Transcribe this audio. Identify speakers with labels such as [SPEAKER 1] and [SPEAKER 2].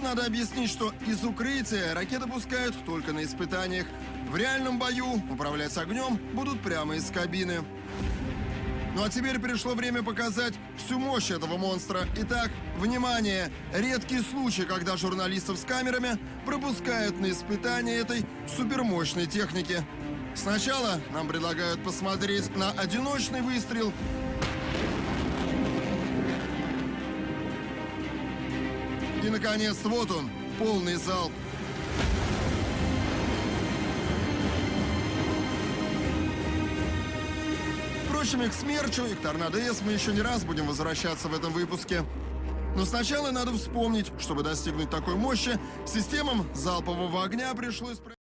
[SPEAKER 1] надо объяснить, что из укрытия ракеты пускают только на испытаниях. В реальном бою управлять огнем будут прямо из кабины. Ну а теперь пришло время показать всю мощь этого монстра. Итак, внимание! Редкий случай, когда журналистов с камерами пропускают на испытание этой супермощной техники. Сначала нам предлагают посмотреть на одиночный выстрел. И, наконец, вот он, полный залп. Впрочем, и к Смерчу, и к Торнадо-С мы еще не раз будем возвращаться в этом выпуске. Но сначала надо вспомнить, чтобы достигнуть такой мощи, системам залпового огня пришлось...